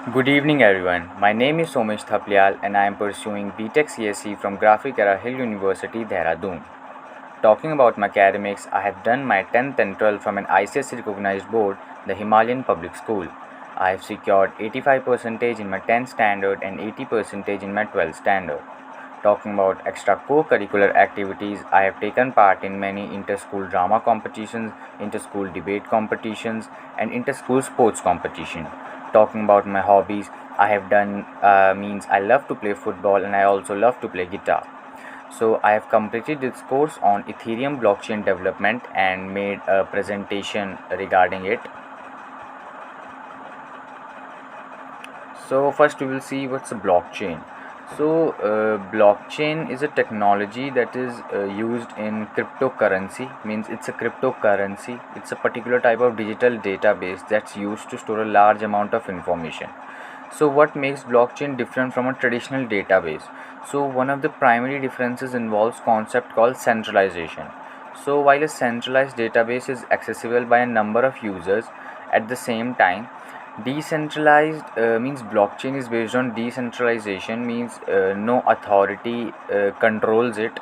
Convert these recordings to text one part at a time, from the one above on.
Good evening, everyone. My name is Somesh Thaplial, and I am pursuing BTech CSC from Graphic Era Hill University, Dehradun. Talking about my academics, I have done my 10th and 12th from an ICSE recognized board, the Himalayan Public School. I have secured 85% in my 10th standard and 80% in my 12th standard. Talking about extra co-curricular activities, I have taken part in many inter-school drama competitions, inter-school debate competitions, and inter-school sports competition. Talking about my hobbies, I have done means I love to play football and I also love to play guitar. So I have completed this course on Ethereum blockchain development and made a presentation regarding it. So first we will see what's a blockchain. So blockchain is a technology that is used in cryptocurrency. Means it's a cryptocurrency. It's a particular type of digital database that's used to store a large amount of information. So what makes blockchain different from a traditional database? So one of the primary differences involves concept called centralization. So while a centralized database is accessible by a number of users at the same time, decentralized means blockchain is based on decentralization, means no authority controls it.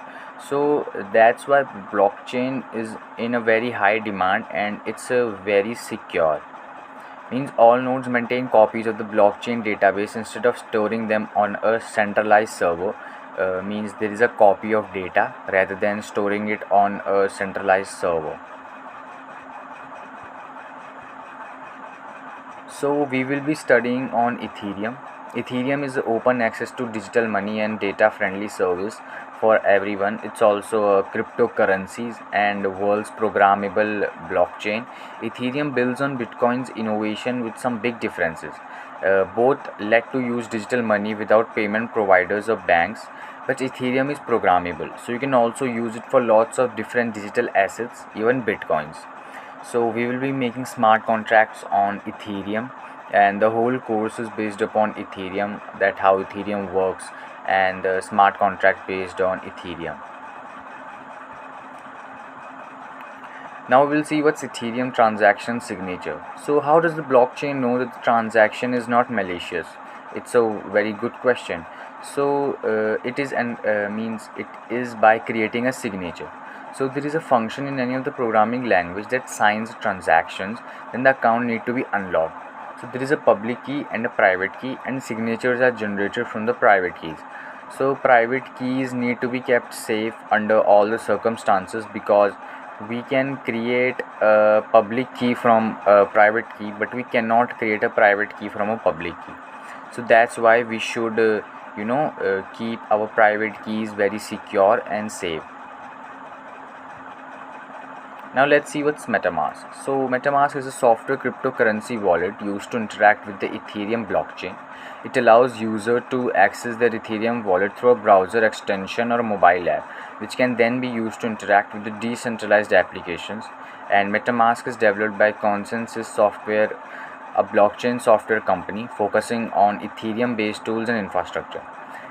So that's why blockchain is in a very high demand and it's a very secure. Means all nodes maintain copies of the blockchain database instead of storing them on a centralized server. Means there is a copy of data rather than storing it on a centralized server. So we will be studying on Ethereum. Ethereum is open access to digital money and data friendly service for everyone. It's also a cryptocurrencies and world's programmable blockchain. Ethereum builds on Bitcoin's innovation with some big differences. Both let to use digital money without payment providers or banks, but Ethereum is programmable. So you can also use it for lots of different digital assets, even Bitcoins. So we will be making smart contracts on Ethereum, and the whole course is based upon Ethereum, that how Ethereum works, and the smart contract based on Ethereum. Now we'll see what's Ethereum transaction signature. So how does the blockchain know that the transaction is not malicious? It's a very good question. So it is and means it is by creating a signature. So there is a function in any of the programming language that signs transactions, then the account need to be unlocked. So there is a public key and a private key, and signatures are generated from the private keys. So private keys need to be kept safe under all the circumstances, because we can create a public key from a private key, but we cannot create a private key from a public key. So that's why we should keep our private keys very secure and safe. Now let's see what's MetaMask. So MetaMask is a software cryptocurrency wallet used to interact with the Ethereum blockchain. It allows user to access their Ethereum wallet through a browser extension or a mobile app, which can then be used to interact with the decentralized applications. And MetaMask is developed by Consensus Software, a blockchain software company focusing on Ethereum-based tools and infrastructure.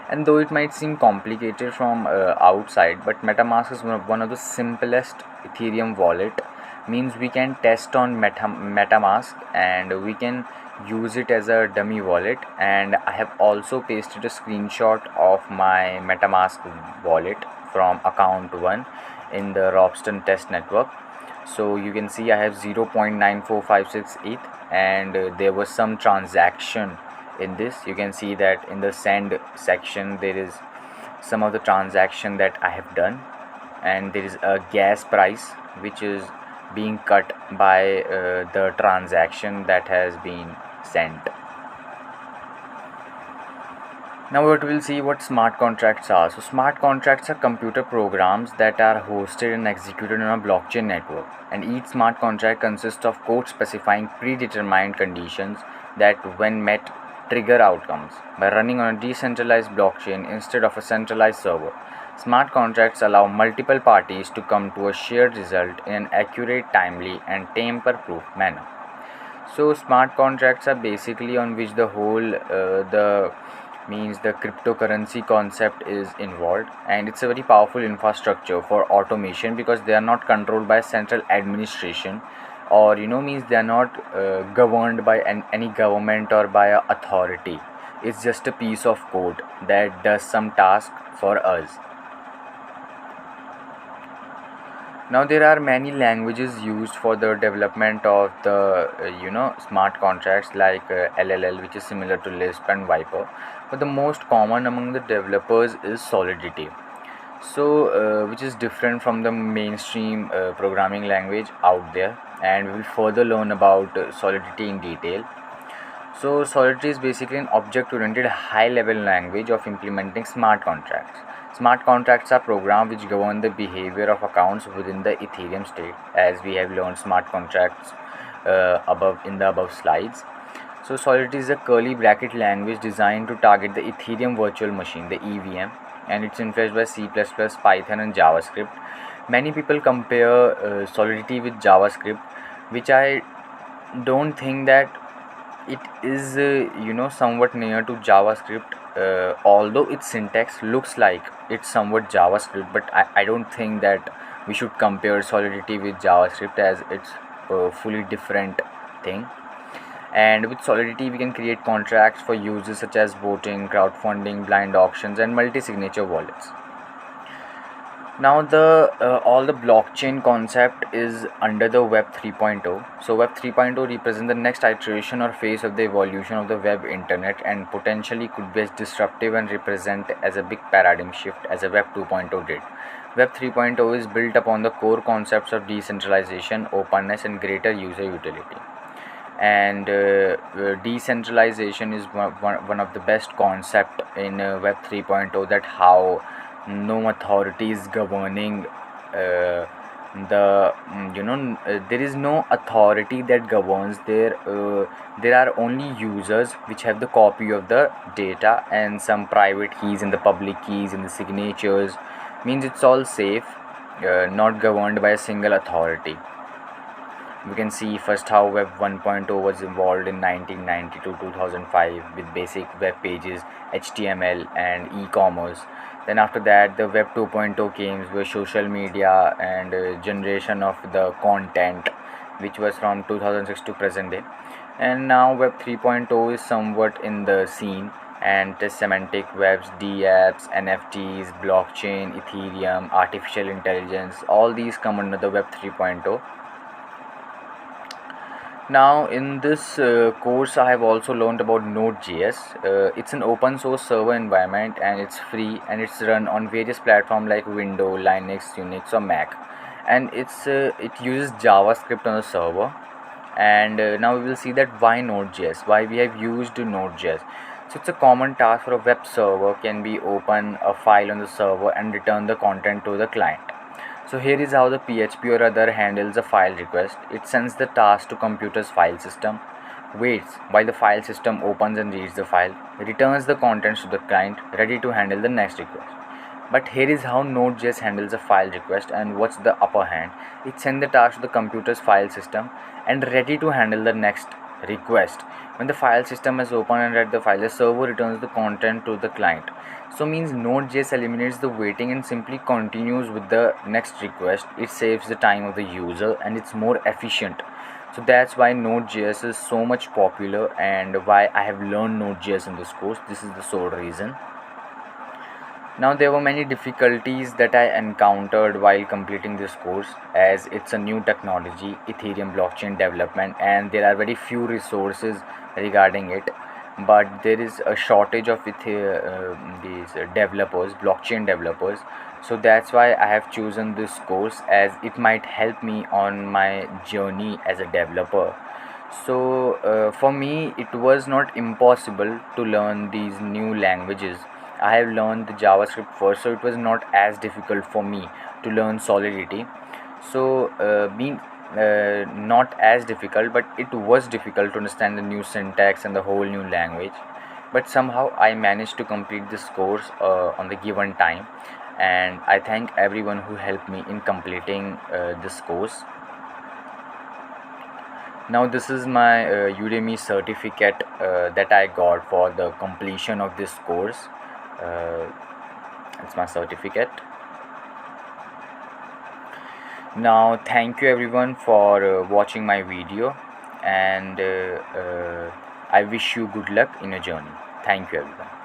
And though it might seem complicated from outside, but MetaMask is one of the simplest Ethereum wallet. Means we can test on MetaMask and we can use it as a dummy wallet. And I have also pasted a screenshot of my MetaMask wallet from account 1 in the Robston test network. So you can see I have 0.9456 ETH, and there was some transaction in this. You can see that in the send section there is some of the transaction that I have done, and there is a gas price which is being cut by the transaction that has been sent. Now what we'll see what smart contracts are. So smart contracts are computer programs that are hosted and executed on a blockchain network, and each smart contract consists of code specifying predetermined conditions that, when met, trigger outcomes. By running on a decentralized blockchain instead of a centralized server, smart contracts allow multiple parties to come to a shared result in an accurate, timely, and tamper-proof manner. So smart contracts are basically on which the whole the cryptocurrency concept is involved, and it's a very powerful infrastructure for automation because they are not controlled by central administration, or means they are not governed by any government or by a authority. It's just a piece of code that does some task for us. Now there are many languages used for the development of the smart contracts, like LLL, which is similar to Lisp and Viper, but the most common among the developers is Solidity. So which is different from the mainstream programming language out there, and we will further learn about Solidity in detail. So Solidity is basically an object-oriented high-level language of implementing smart contracts. Smart contracts are programs which govern the behavior of accounts within the Ethereum state, as we have learned smart contracts above in the above slides. So Solidity is a curly bracket language designed to target the Ethereum virtual machine, the EVM, and it's influenced by C++, Python, and JavaScript. Many people compare Solidity with JavaScript, which I don't think that it is somewhat near to JavaScript, although its syntax looks like it's somewhat JavaScript, but I don't think that we should compare Solidity with JavaScript, as it's a fully different thing. And with Solidity we can create contracts for uses such as voting, crowdfunding, blind auctions, and multi-signature wallets. Now the all the blockchain concept is under the Web 3.0. So Web 3.0 represents the next iteration or phase of the evolution of the web internet, and potentially could be as disruptive and represent as a big paradigm shift as a Web 2.0 did. Web 3.0 is built upon the core concepts of decentralization, openness, and greater user utility. And decentralization is one of the best concept in Web 3.0, that how no authority is governing there is no authority that governs there are only users which have the copy of the data, and some private keys and the public keys and the signatures, means it's all safe, not governed by a single authority. We can see first how Web 1.0 was involved in 1990 to 2005 with basic web pages, HTML, and e-commerce. Then after that the Web 2.0 came with social media and generation of the content, which was from 2006 to present day. And now Web 3.0 is somewhat in the scene, and the semantic webs, DApps, NFTs, blockchain, Ethereum, artificial intelligence, all these come under the Web 3.0. Now in this course I have also learned about Node.js. It's an open source server environment, and it's free, and it's run on various platforms like Windows, Linux, Unix, or Mac. And it uses JavaScript on the server. And now we will see that why Node.js, why we have used Node.js. So it's a common task for a web server can be open a file on the server and return the content to the client. So here is how the PHP or other handles a file request. It sends the task to computer's file system, waits while the file system opens and reads the file, returns the contents to the client, ready to handle the next request. But here is how Node.js handles a file request, and what's the upper hand. It sends the task to the computer's file system and ready to handle the next request. When the file system is open and read the file, the server returns the content to the client. So means Node.js eliminates the waiting and simply continues with the next request. It saves the time of the user, and it's more efficient. So that's why Node.js is so much popular, and why I have learned Node.js in this course. This is the sole reason. Now there were many difficulties that I encountered while completing this course, as it's a new technology, Ethereum blockchain development, and there are very few resources regarding it. But there is a shortage of these developers, blockchain developers. So that's why I have chosen this course, as it might help me on my journey as a developer. So for me it was not impossible to learn these new languages. I have learned the JavaScript first, so it was not as difficult for me to learn Solidity. So being not as difficult, but it was difficult to understand the new syntax and the whole new language. But somehow I managed to complete this course on the given time, and I thank everyone who helped me in completing this course. Now this is my Udemy certificate that I got for the completion of this course. It's my certificate. Now, thank you everyone for watching my video, and I wish you good luck in your journey. Thank you everyone.